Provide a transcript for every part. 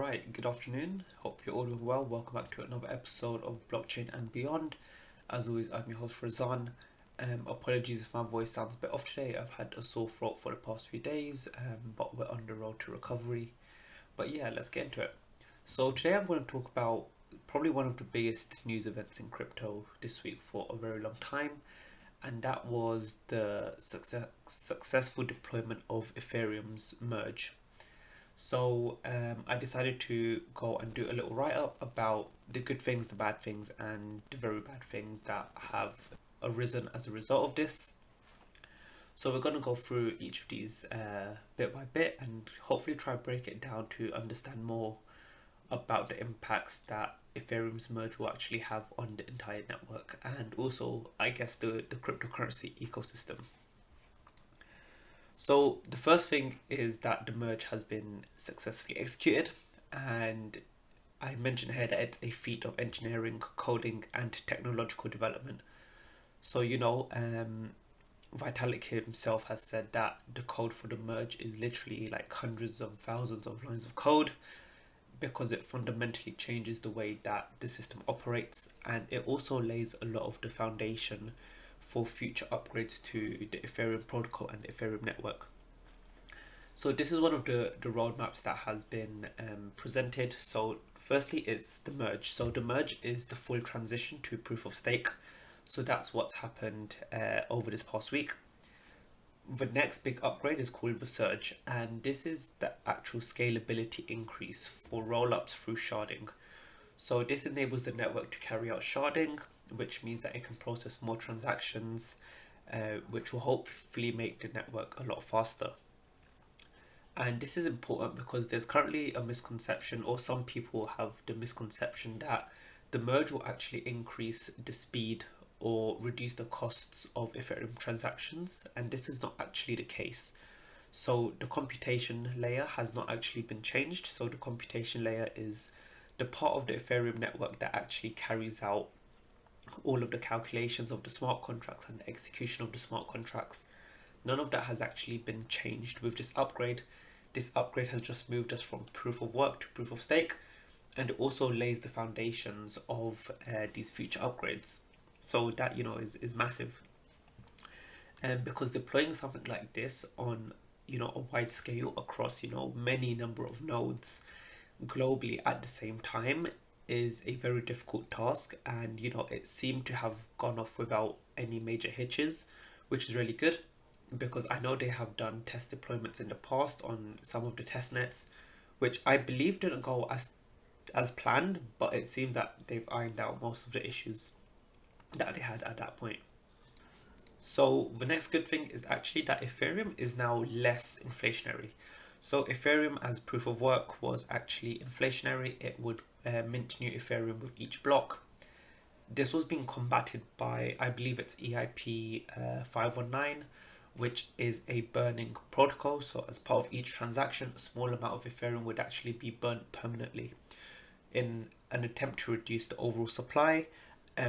Alright, good afternoon. Hope you're all doing well. Welcome back to another episode of Blockchain and Beyond. As always, I'm your host Razan. Apologies if my voice sounds a bit off today. I've had a sore throat for the past few days, but we're on the road to recovery. But yeah, let's get into it. So today I'm going to talk about probably one of the biggest news events in crypto this week for a very long time, and that was the successful deployment of Ethereum's merge. So I decided to go and do a little write up about the good things, the bad things, and the very bad things that have arisen as a result of this. So we're going to go through each of these bit by bit and hopefully try to break it down to understand more about the impacts that Ethereum's merge will actually have on the entire network and also, I guess, the cryptocurrency ecosystem. So the first thing is that the merge has been successfully executed, and I mentioned here that it's a feat of engineering, coding, and technological development. So Vitalik himself has said that the code for the merge is literally like hundreds of thousands of lines of code because it fundamentally changes the way that the system operates, and it also lays a lot of the foundation for future upgrades to the Ethereum protocol and the Ethereum network. So this is one of the roadmaps that has been presented. So firstly, it's the merge. So the merge is the full transition to proof of stake. So that's what's happened over this past week. The next big upgrade is called the surge, and this is the actual scalability increase for rollups through sharding. So this enables the network to carry out sharding, which means that it can process more transactions, which will hopefully make the network a lot faster. And this is important because there's currently a misconception, or some people have the misconception, that the merge will actually increase the speed or reduce the costs of Ethereum transactions, and this is not actually the case. So the computation layer has not actually been changed. So the computation layer is the part of the Ethereum network that actually carries out all of the calculations of the smart contracts and the execution of the smart contracts. None of that has actually been changed with this upgrade. This upgrade has just moved us from proof of work to proof of stake, and it also lays the foundations of these future upgrades. So that is massive, and because deploying something like this on a wide scale across many number of nodes globally at the same time is a very difficult task, and it seemed to have gone off without any major hitches, which is really good because I know they have done test deployments in the past on some of the test nets, which I believe didn't go as planned, but it seems that they've ironed out most of the issues that they had at that point. So the next good thing is actually that Ethereum is now less inflationary. So Ethereum as proof of work was actually inflationary. It would mint new Ethereum with each block. This was being combated by, I believe it's EIP 519, which is a burning protocol. So as part of each transaction, a small amount of Ethereum would actually be burnt permanently in an attempt to reduce the overall supply,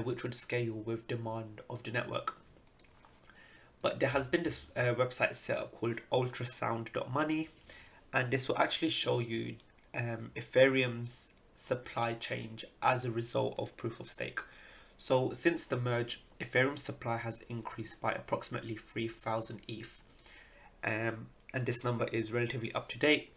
which would scale with demand of the network. But there has been this website set up called ultrasound.money, and this will actually show you Ethereum's supply change as a result of proof of stake. So since the merge, Ethereum's supply has increased by approximately 3,000 ETH, and this number is relatively up to date.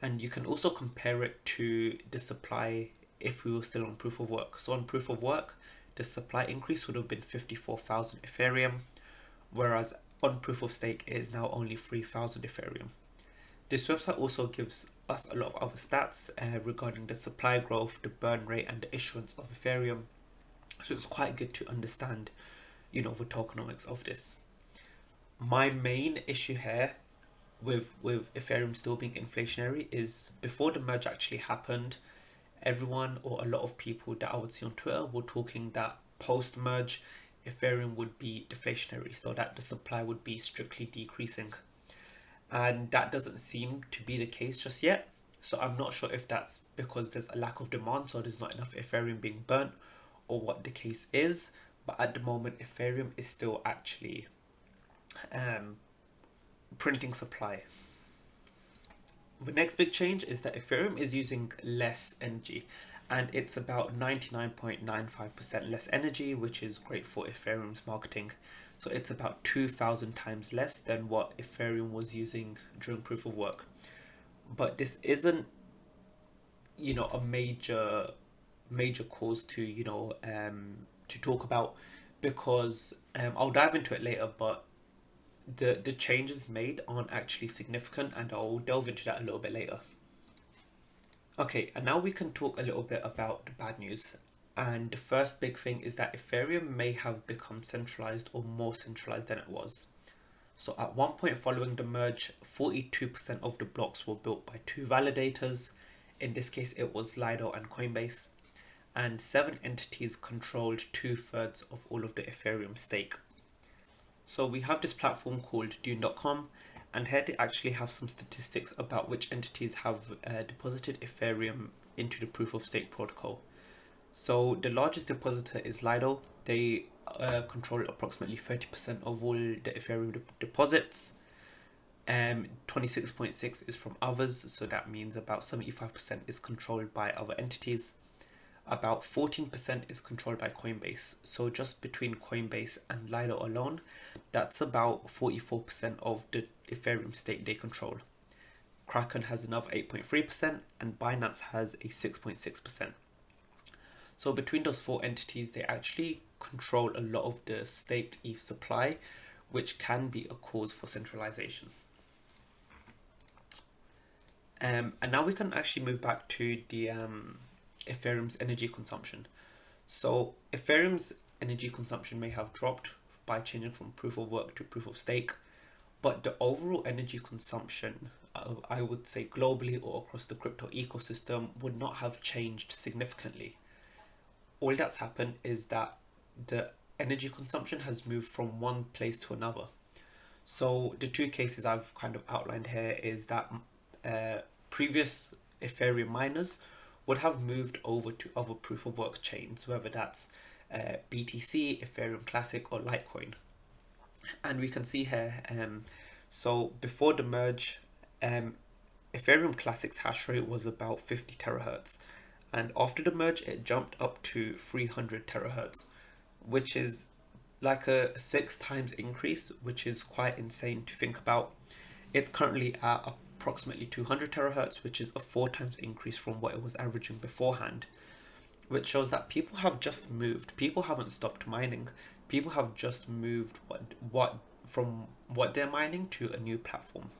And you can also compare it to the supply if we were still on proof of work. So on proof of work, the supply increase would have been 54,000 Ethereum, whereas on proof of stake it is now only 3,000 Ethereum. This website also gives us a lot of other stats regarding the supply growth, the burn rate, and the issuance of Ethereum. So it's quite good to understand, the tokenomics of this. My main issue here with Ethereum still being inflationary is before the merge actually happened, everyone or a lot of people that I would see on Twitter were talking that post merge Ethereum would be deflationary, so that the supply would be strictly decreasing. And that doesn't seem to be the case just yet. So I'm not sure if that's because there's a lack of demand, so there's not enough Ethereum being burnt, or what the case is. But at the moment, Ethereum is still actually printing supply. The next big change is that Ethereum is using less energy, and it's about 99.95% less energy, which is great for Ethereum's marketing. So it's about 2,000 times less than what Ethereum was using during proof of work. But this isn't, a major cause to, to talk about, because I'll dive into it later, but the changes made aren't actually significant, and I'll delve into that a little bit later. Okay, and now we can talk a little bit about the bad news. And the first big thing is that Ethereum may have become centralized or more centralized than it was. So at one point following the merge, 42% of the blocks were built by two validators. In this case, it was Lido and Coinbase. And 7 entities controlled 2/3 of all of the Ethereum stake. So we have this platform called Dune.com, and here they actually have some statistics about which entities have deposited Ethereum into the proof of stake protocol. So the largest depositor is Lido. They control approximately 30% of all the Ethereum deposits. 26.6 is from others, so that means about 75% is controlled by other entities. About 14% is controlled by Coinbase. So just between Coinbase and Lido alone, that's about 44% of the Ethereum stake they control. Kraken has another 8.3%, and Binance has a 6.6%. So between those 4 entities, they actually control a lot of the staked ETH supply, which can be a cause for centralization. And now we can actually move back to the Ethereum's energy consumption. So Ethereum's energy consumption may have dropped by changing from proof of work to proof of stake, but the overall energy consumption, I would say globally or across the crypto ecosystem, would not have changed significantly. All that's happened is that the energy consumption has moved from one place to another. So the two cases I've kind of outlined here is that previous Ethereum miners would have moved over to other proof of work chains, whether that's BTC, Ethereum Classic, or Litecoin. And we can see here, so before the merge, Ethereum Classic's hash rate was about 50 terahertz. And after the merge, it jumped up to 300 terahertz, which is like a 6 times increase, which is quite insane to think about. It's currently at approximately 200 terahertz, which is a 4 times increase from what it was averaging beforehand, which shows that people have just moved. People haven't stopped mining. People have just moved from what they're mining to a new platform.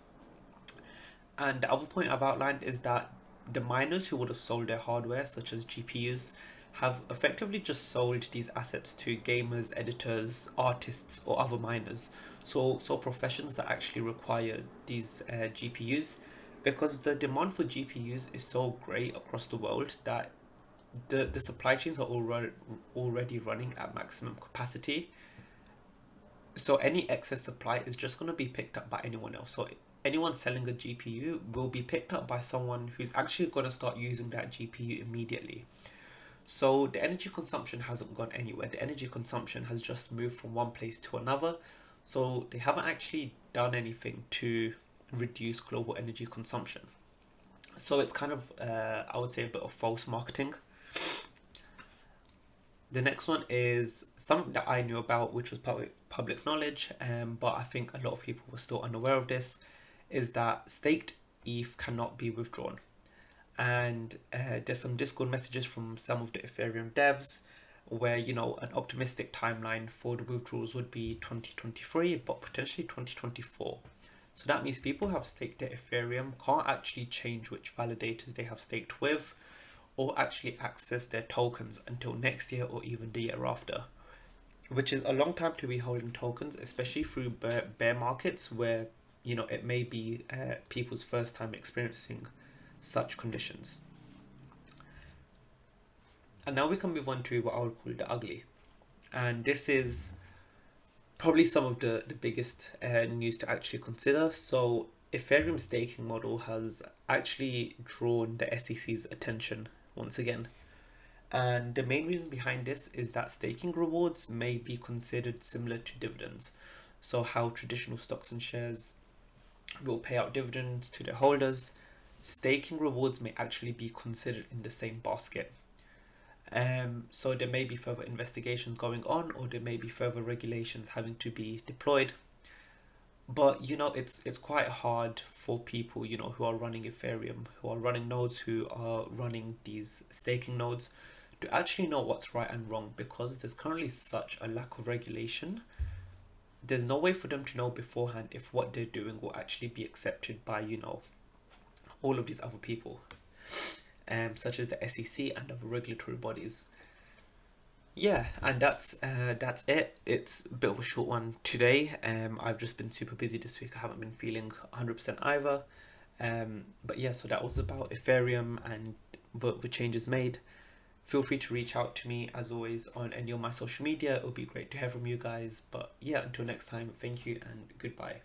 And the other point I've outlined is that the miners who would have sold their hardware, such as GPUs, have effectively just sold these assets to gamers, editors, artists, or other miners. So professions that actually require these GPUs, because the demand for GPUs is so great across the world that the supply chains are already running at maximum capacity. So any excess supply is just going to be picked up by anyone else. So anyone selling a GPU will be picked up by someone who's actually going to start using that GPU immediately. So the energy consumption hasn't gone anywhere. The energy consumption has just moved from one place to another. So they haven't actually done anything to reduce global energy consumption. So it's kind of, I would say, a bit of false marketing. The next one is something that I knew about, which was public knowledge, but I think a lot of people were still unaware of this, is that staked ETH cannot be withdrawn. And there's some Discord messages from some of the Ethereum devs where, an optimistic timeline for the withdrawals would be 2023, but potentially 2024. So that means people who have staked their Ethereum can't actually change which validators they have staked with, or actually access their tokens until next year or even the year after, which is a long time to be holding tokens, especially through bear markets where, it may be people's first time experiencing such conditions. And now we can move on to what I would call the ugly. And this is probably some of the biggest news to actually consider. So Ethereum staking model has actually drawn the SEC's attention once again. And the main reason behind this is that staking rewards may be considered similar to dividends. So how traditional stocks and shares will pay out dividends to their holders, staking rewards may actually be considered in the same basket. So there may be further investigations going on, or there may be further regulations having to be deployed. But it's quite hard for people who are running Ethereum, who are running nodes, who are running these staking nodes, to actually know what's right and wrong, because there's currently such a lack of regulation. There's no way for them to know beforehand if what they're doing will actually be accepted by all of these other people, such as the SEC and other regulatory bodies. Yeah, and that's it. It's a bit of a short one today. I've just been super busy this week. I haven't been feeling 100% either. But yeah, so that was about Ethereum and the changes made. Feel free to reach out to me as always on any of my social media. It would be great to hear from you guys. But yeah, until next time, thank you and goodbye.